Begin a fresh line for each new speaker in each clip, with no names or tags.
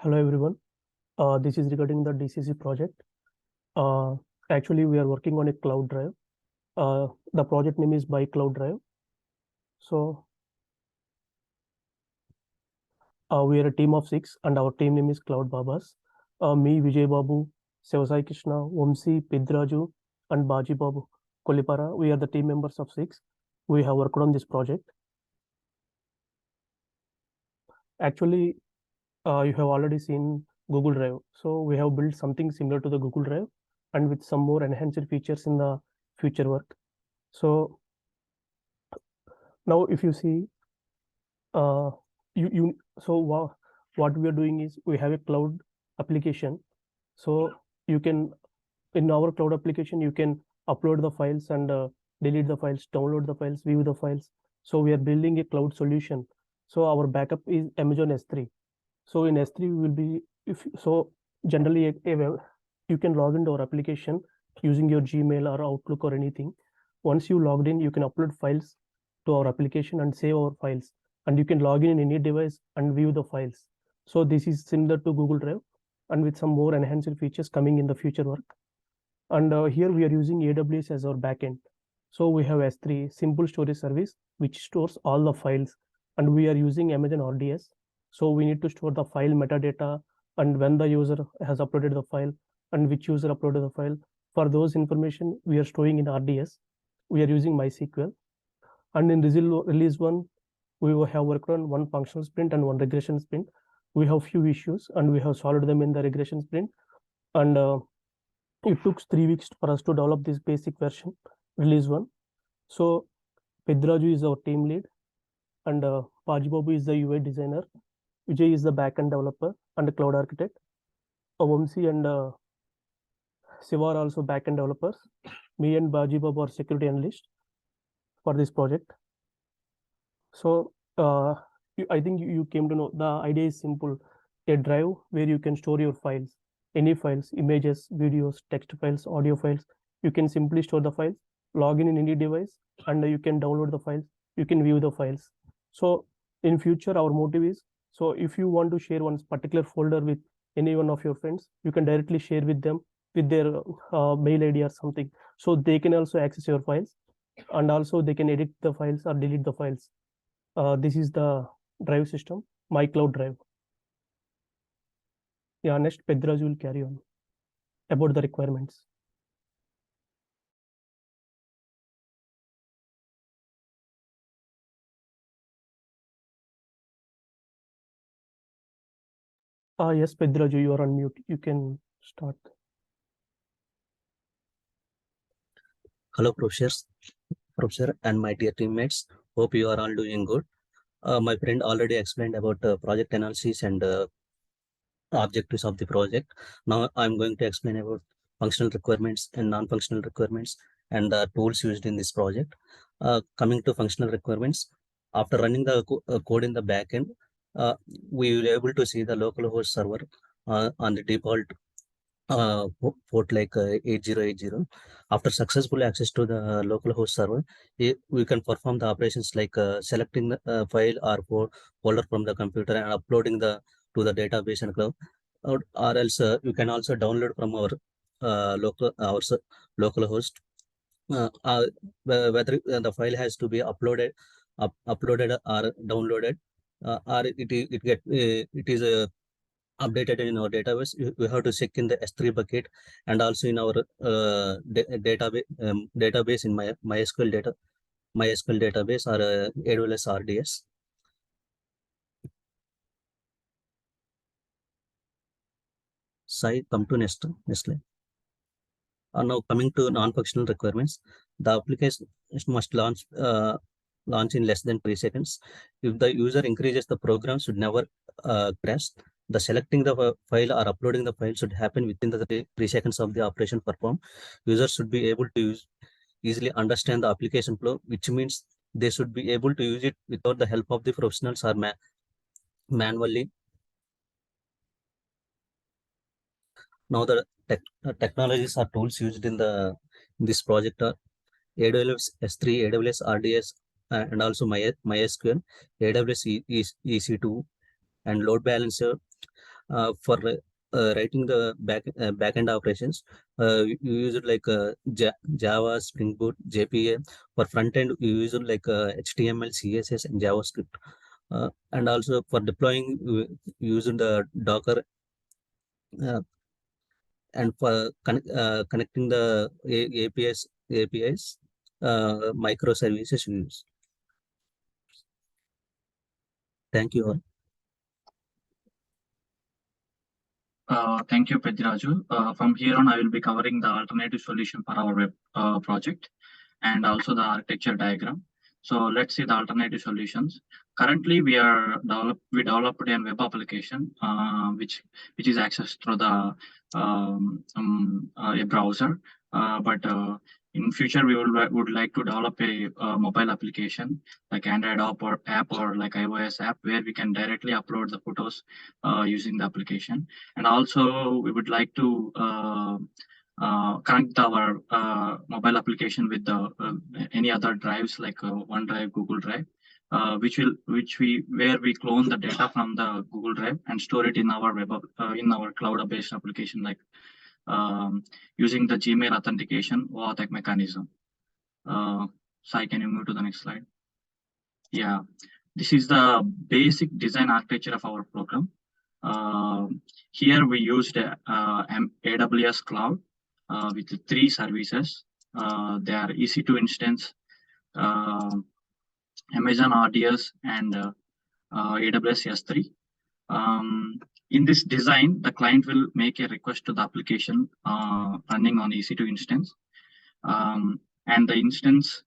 Hello everyone. This is regarding the DCC project. Uh, Actually, we are working on a cloud drive. The project name is by Cloud Drive. So we are a team of 6, and our team name is Cloud Babas. Me, Vijay Babu, Krishna, Vamsi, Pediraju, and Bajibabu Kolipara. We are the team members of 6. We have worked on this project. Actually, you have already seen Google Drive. So we have built something similar to the Google Drive, and with some more enhanced features in the future work. So now if you see, uh, you so what we are doing is we have a cloud application. So you can, in our cloud application, you can upload the files and delete the files, download the files, view the files. So we are building a cloud solution. So our backup is Amazon S3. So in S3 we will be, if so generally you can log into our application using your Gmail or Outlook or anything. Once you logged in, you can upload files to our application and save our files, and you can log in any device and view the files. So this is similar to Google Drive, and with some more enhanced features coming in the future work. And here we are using AWS as our backend. So we have S3 simple storage service which stores all the files, and we are using Amazon RDS. So we need to store the file metadata and when the user has uploaded the file and which user uploaded the file. For those information, we are storing in RDS. We are using MySQL. And in release 1, we have worked on one functional sprint and one regression sprint. We have few issues and we have solved them in the regression sprint. And it took 3 weeks for us to develop this basic version, release 1. So Pediraju is our team lead, and Bajibabu is the UI designer. Vijay is the backend developer and the cloud architect. Vamsi and Siva are also backend developers. Me and Bajibabu are security analysts for this project. So I think you came to know the idea is simple: a drive where you can store your files, any files, images, videos, text files, audio files. You can simply store the files, log in any device, and you can download the files. You can view the files. So in future, our motive is, so if you want to share one particular folder with any one of your friends, you can directly share with them with their mail ID or something. So they can also access your files, and also they can edit the files or delete the files. This is the drive system, my cloud drive. Yeah, next Pedraj will carry on about the requirements. Yes, Pedraju, you are on mute. You can start.
Hello, professor, and my dear teammates. Hope you are all doing good. My friend already explained about project analysis and objectives of the project. Now I'm going to explain about functional requirements and non-functional requirements and the tools used in this project. Coming to functional requirements, after running the code in the backend, uh, we will be able to see the localhost server on the default port like 8080. After successful access to the local host server, we can perform the operations like selecting the file or folder from the computer and uploading the to the database and cloud, or else you can also download from our local host, whether the file has to be uploaded or downloaded, or it is a updated in our database. We have to check in the S3 bucket and also in our database in MySQL database or AWS RDS. Come to next slide. Now coming to non-functional requirements, the application must launch in less than 3 seconds. If the user increases, the program should never crash. The selecting the file or uploading the file should happen within the 3 seconds of the operation performed. Users should be able to easily understand the application flow, which means they should be able to use it without the help of the professionals or manually. Now the technologies or tools used in this project are AWS S3, AWS RDS, and also MySQL, AWS EC2, and load balancer. For writing the backend operations, you use it like Java, Spring Boot, JPA. For front end, you use it like HTML, CSS, and JavaScript. And also for deploying, using the Docker, uh, and for connecting the APIs, microservices we use. Thank you all.
Thank you, Pediraju. From here on, I will be covering the alternative solution for our web project and also the architecture diagram. So let's see the alternative solutions. Currently, we developed a web application which is accessed through the a browser. But in future, we would like to develop a mobile application like Android app or like iOS app where we can directly upload the photos using the application. And also, we would like to connect our mobile application with the any other drives like OneDrive, Google Drive, where we clone the data from the Google Drive and store it in our in our cloud-based application, like using the Gmail authentication OAuth mechanism. Sai, can you move to the next slide? Yeah, this is the basic design architecture of our program. Here we used AWS Cloud with 3 services. They are EC2 instance, Amazon RDS, and AWS S3. In this design, the client will make a request to the application running on EC2 instance, and the instance,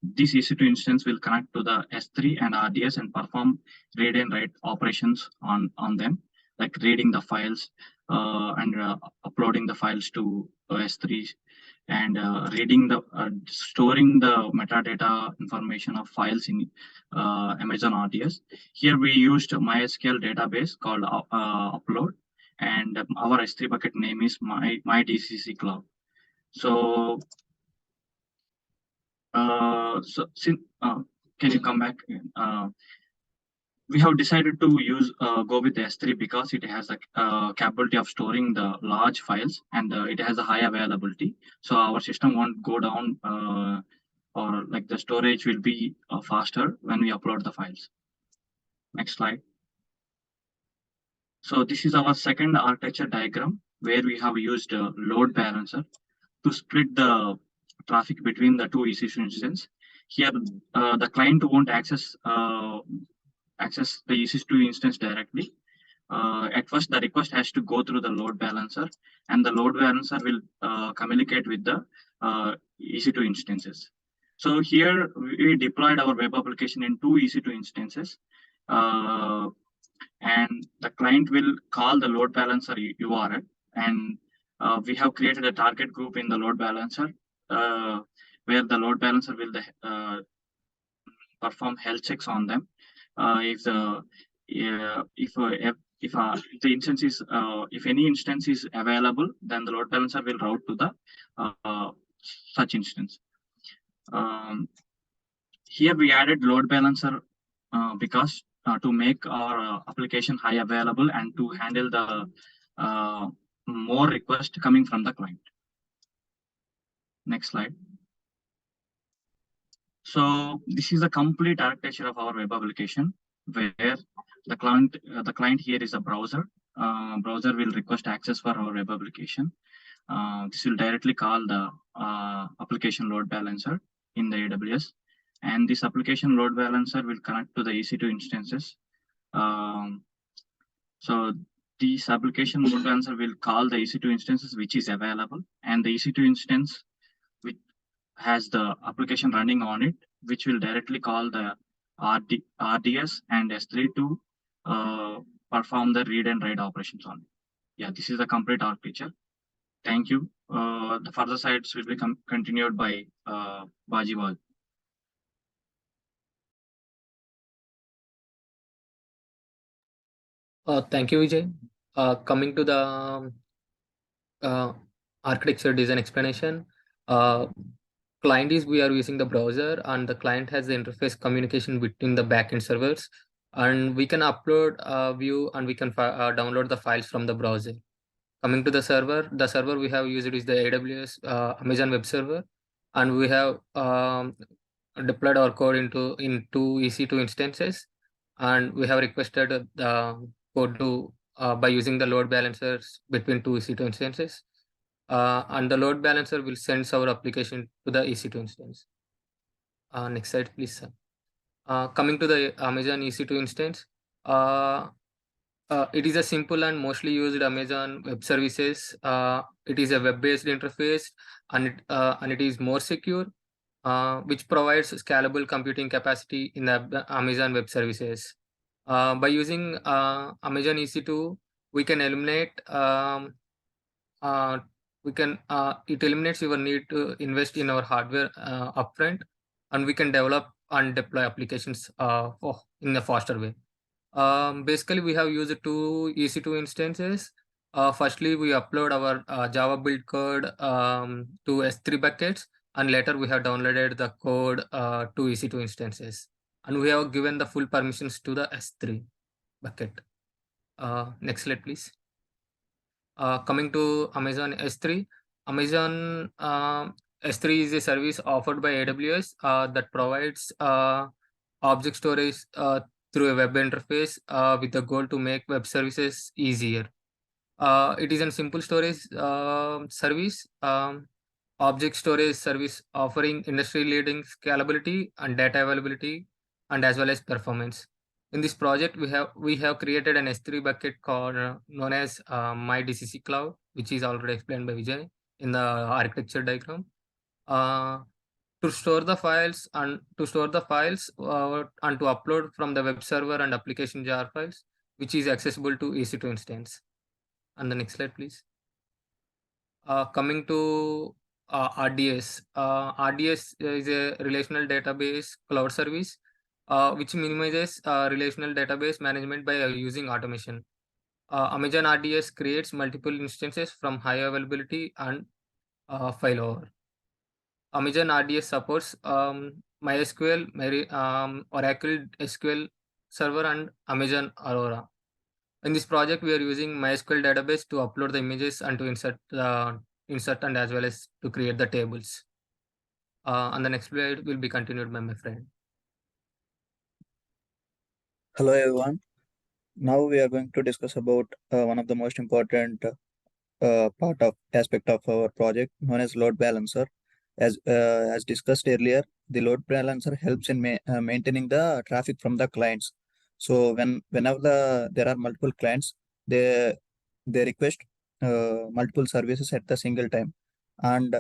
this EC2 instance will connect to the S3 and RDS and perform read and write operations on them, like reading the files and uploading the files to S3 and storing the metadata information of files in Amazon RDS. Here we used MySQL database called upload, and our S3 bucket name is my DCC cloud. So, can you come back? We have decided to go with S3 because it has the capability of storing the large files, and it has a high availability. So our system won't go down, or like the storage will be faster when we upload the files. Next slide. So this is our second architecture diagram where we have used a load balancer to split the traffic between the 2 EC2 instances. Here, the client won't access the EC2 instance directly. At first, the request has to go through the load balancer, and the load balancer will communicate with the EC2 instances. So here, we deployed our web application in 2 EC2 instances, and the client will call the load balancer URL, and we have created a target group in the load balancer where the load balancer will perform health checks on them. If any instance is available, then the load balancer will route to the such instance. Here we added load balancer because to make our application high available and to handle the more requests coming from the client. Next slide. So this is a complete architecture of our web application, where the client here is a browser. Browser will request access for our web application. This will directly call the application load balancer in the AWS, and this application load balancer will connect to the EC2 instances. So this application load balancer will call the EC2 instances which is available, and the EC2 instance which has the application running on it, which will directly call the RDS and S3 to perform the read and write operations on it. Yeah, this is the complete architecture. Thank you. The further sites will be continued by Bajibabu.
Thank you, Vijay. Coming to the architecture design explanation, client is we are using the browser, and the client has the interface communication between the backend servers, and we can upload, view, and we can download the files from the browser. Coming to the server we have used is the AWS Amazon Web Server, and we have deployed our code in two EC2 instances, and we have requested the code to by using the load balancers between two EC2 instances, and the load balancer will send our application to the EC2 instance. Next slide, please, sir. Coming to the Amazon EC2 instance, it is a simple and mostly used Amazon Web Services. It is a web-based interface, and it is more secure, which provides scalable computing capacity in the Amazon Web Services. By using Amazon EC2, we can eliminate it eliminates your need to invest in our hardware upfront, and we can develop and deploy applications in a faster way. Basically, we have used two EC2 instances. Firstly, we upload our Java build code to S3 buckets, and later we have downloaded the code to EC2 instances, and we have given the full permissions to the S3 bucket. Next slide, please. Coming to Amazon S3, Amazon S3 is a service offered by AWS that provides object storage through a web interface with the goal to make web services easier. It is a simple storage service, object storage service offering industry-leading scalability and data availability, and as well as performance. In this project, we have created an S3 bucket called known as my DCC cloud, which is already explained by Vijay in the architecture diagram. To store the files and to upload from the web server and application jar files, which is accessible to EC2 instance. And the next slide, please. Coming to RDS. RDS is a relational database cloud service, which minimizes relational database management by using automation. Amazon RDS creates multiple instances from high availability and failover. Amazon RDS supports MySQL, Oracle SQL Server, and Amazon Aurora. In this project, we are using MySQL database to upload the images and to insert and as well as to create the tables. And the next slide will be continued by my friend.
Hello everyone. Now we are going to discuss about one of the most important aspect of our project known as load balancer. As discussed earlier, the load balancer helps in maintaining the traffic from the clients. So whenever there are multiple clients, they request multiple services at the single time, and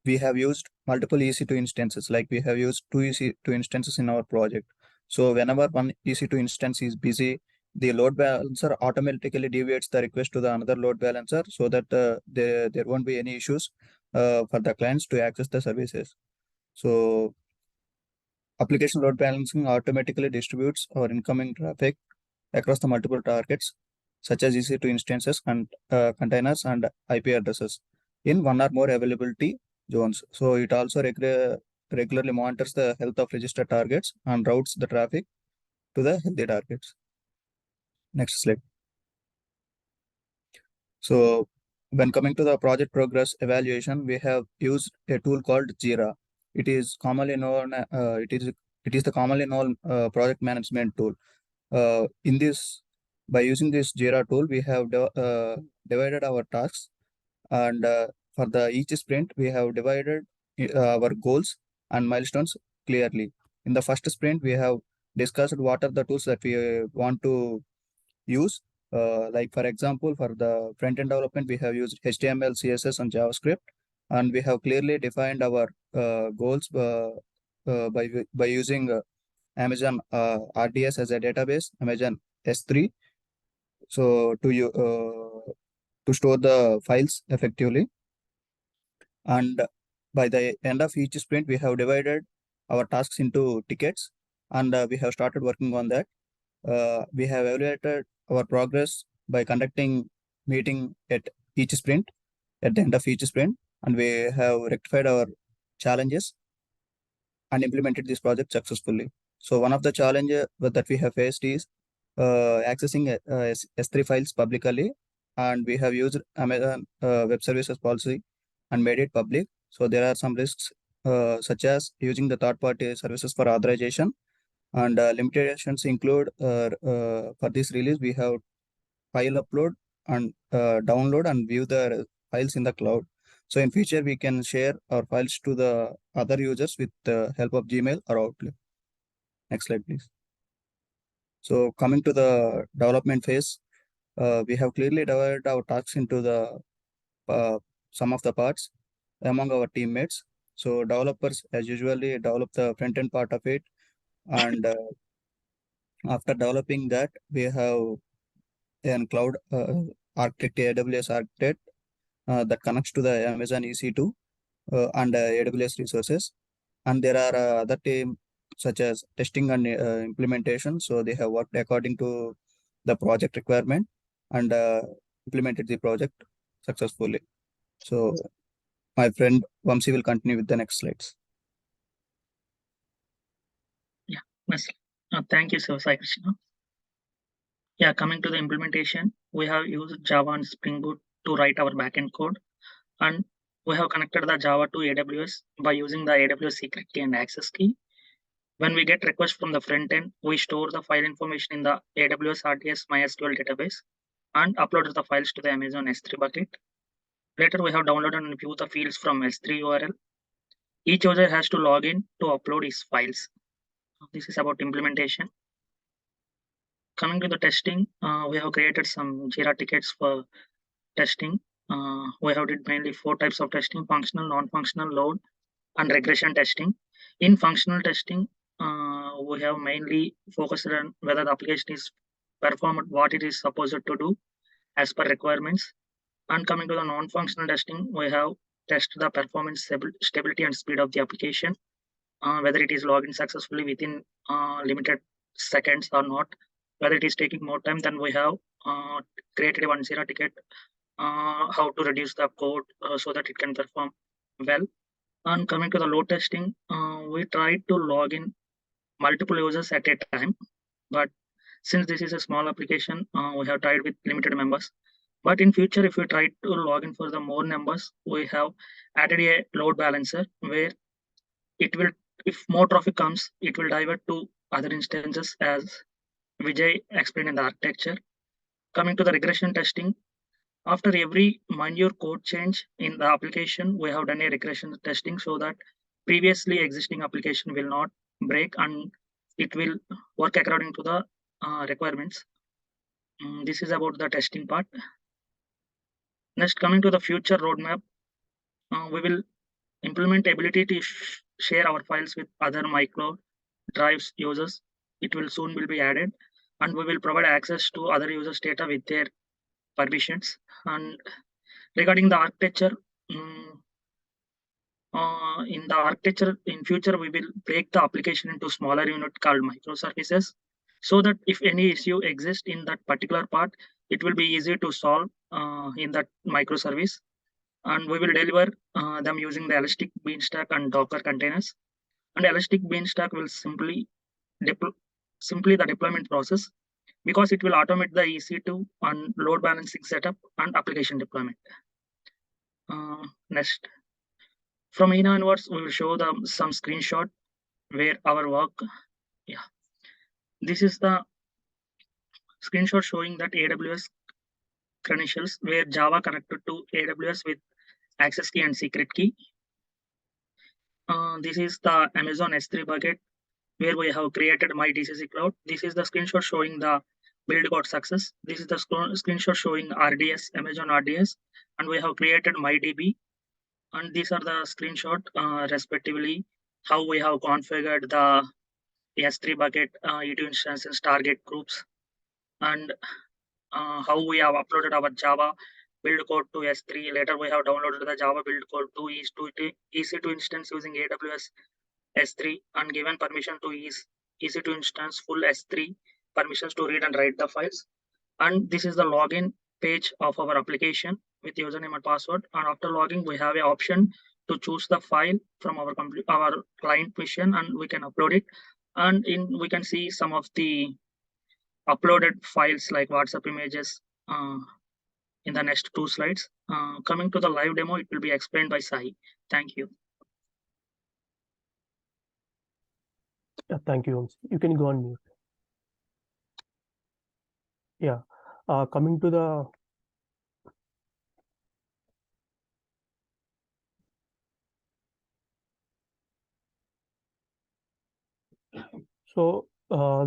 we have used multiple EC2 instances. Like we have used two EC2 instances in our project. So whenever one EC2 instance is busy, the load balancer automatically deviates the request to the another load balancer, so that there won't be any issues for the clients to access the services. So application load balancing automatically distributes our incoming traffic across the multiple targets, such as EC2 instances and containers and IP addresses in one or more availability zones. So it also regularly monitors the health of registered targets and routes the traffic to the healthy targets. Next slide. So when coming to the project progress evaluation, we have used a tool called Jira. It is commonly known. It is the commonly known project management tool. By using this Jira tool, we have divided our tasks, and for each sprint, we have divided our goals and milestones clearly. In the first sprint, we have discussed what are the tools that we want to use. Like for example, for the front-end development, we have used HTML, CSS, and JavaScript, and we have clearly defined our goals by using Amazon RDS as a database, Amazon S3, so to store the files effectively. And by the end of each sprint, we have divided our tasks into tickets, and we have started working on that. We have evaluated our progress by conducting meeting at each sprint, at the end of each sprint, and we have rectified our challenges and implemented this project successfully. So one of the challenges that we have faced is accessing S3 files publicly, and we have used Amazon Web Services policy and made it public. So there are some risks such as using the third-party services for authorization, and limitations include for this release we have file upload and download and view the files in the cloud. So in future we can share our files to the other users with the help of Gmail or Outlook. Next slide, please. So coming to the development phase, we have clearly divided our tasks into the some of the parts among our teammates. So developers as usually develop the front end part of it, and after developing that, we have a cloud architect, AWS architect that connects to the Amazon EC2 and AWS resources. And there are other teams such as testing and implementation. So they have worked according to the project requirement and implemented the project successfully. So my friend Vamsi will continue with the next slides.
Yeah, thank you, Sir Krishna. Yeah, coming to the implementation, we have used Java and Spring Boot to write our backend code, and we have connected the Java to AWS by using the AWS secret key and access key. When we get request from the front end, we store the file information in the AWS RDS MySQL database and upload the files to the Amazon S3 bucket. Later, we have downloaded and viewed the fields from S3 URL. Each user has to log in to upload his files. This is about implementation. Coming to the testing, we have created some Jira tickets for testing. We have did mainly 4 types of testing: functional, non-functional, load, and regression testing. In functional testing, we have mainly focused on whether the application is performed what it is supposed to do as per requirements. And coming to the non-functional testing, we have tested the performance, stability, and speed of the application, whether it is logged in successfully within limited seconds or not. Whether it is taking more time, than we have created one Jira ticket, how to reduce the code so that it can perform well. And coming to the load testing, we tried to log in multiple users at a time, but since this is a small application, we have tried with limited members. But in future, if we try to log in for the more numbers, we have added a load balancer where it will, if more traffic comes, it will divert to other instances as Vijay explained in the architecture. Coming to the regression testing, after every minor code change in the application, we have done a regression testing so that previously existing application will not break and it will work according to the requirements. This is about the testing part. Next, coming to the future roadmap, we will implement ability to share our files with other micro drives users. It will soon be added, and we will provide access to other users' data with their permissions. And regarding the architecture, in the architecture in future, we will break the application into smaller unit called microservices, so that if any issue exists in that particular part, it will be easy to solve in that microservice. And we will deliver them using the Elastic Beanstalk and Docker containers. And Elastic Beanstalk will simply the deployment process, because it will automate the EC2 and load balancing setup and application deployment. Next, from here onwards, we will show them some screenshot where our work. Yeah, this is the screenshot showing that AWS credentials where Java connected to AWS with access key and secret key. This is the Amazon S3 bucket where we have created my DCC cloud. This is the screenshot showing the build got success. This is the screenshot showing RDS, Amazon RDS, and we have created MyDB. And these are the screenshot respectively how we have configured the S3 bucket E2 instances target groups, and how we have uploaded our Java build code to S3. Later we have downloaded the Java build code to EC2 instance using AWS S3 and given permission to EC2 instance full S3 permissions to read and write the files. And this is the login page of our application with username and password. And after logging, we have an option to choose the file from our client machine, and we can upload it. And we can see some of the uploaded files like WhatsApp images in the next 2 slides. Coming to the live demo, it will be explained by Sahi. Thank you.
Thank you, Vamsi. You can go on mute. Yeah. Coming to the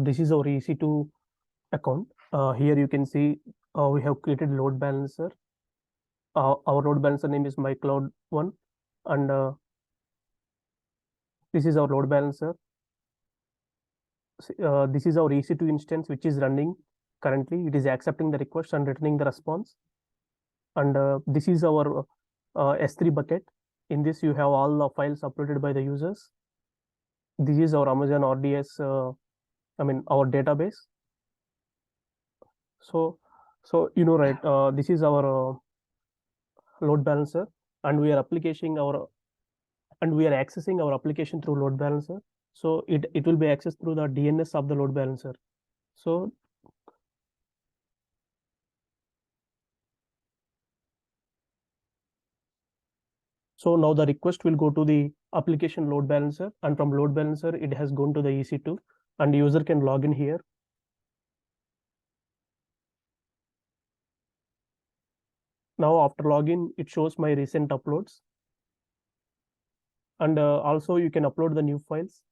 this is our EC2 account. Here you can see we have created load balancer. Our load balancer name is mycloud1, and this is our load balancer. This is our EC2 instance which is running currently. It is accepting the request and returning the response. And this is our S3 bucket. In this you have all the files uploaded by the users. This is our Amazon RDS, our database. So you know, right, this is our load balancer, and we are accessing our application through load balancer. So it will be accessed through the DNS of the load balancer. So now the request will go to the application load balancer, and from load balancer it has gone to the EC2, and the user can log in here. Now after login, it shows my recent uploads, and also you can upload the new files.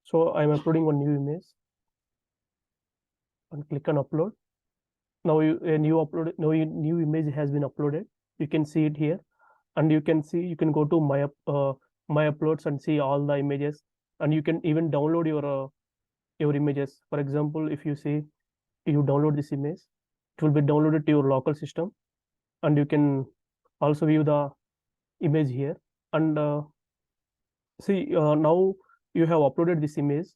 So I'm uploading one new image, and click on upload. Now a new image has been uploaded. You can see it here, and you can go to my uploads and see all the images, and you can even download your images. For example, if you see you download this image, it will be downloaded to your local system, and you can also view the image here. And now you have uploaded this image.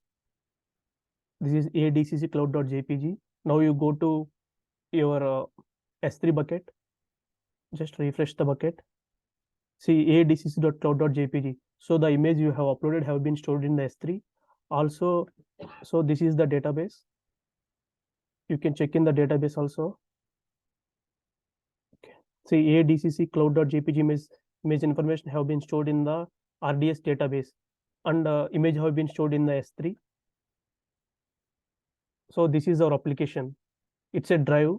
This is a DCC cloud.jpg. Now you go to your S3 bucket. Just refresh the bucket. See a dcc.cloud.jpg. So the image you have uploaded have been stored in the S3. Also, so this is the database. You can check in the database also. Okay. See a DCC cloud.jpg image information have been stored in the RDS database, and image have been stored in the S3. So this is our application. It's a drive,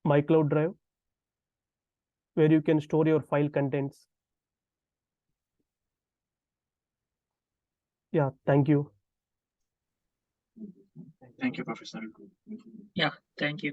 mycloud drive, where you can store your file contents. Yeah, thank you.
Thank you, Professor.
Yeah, thank you.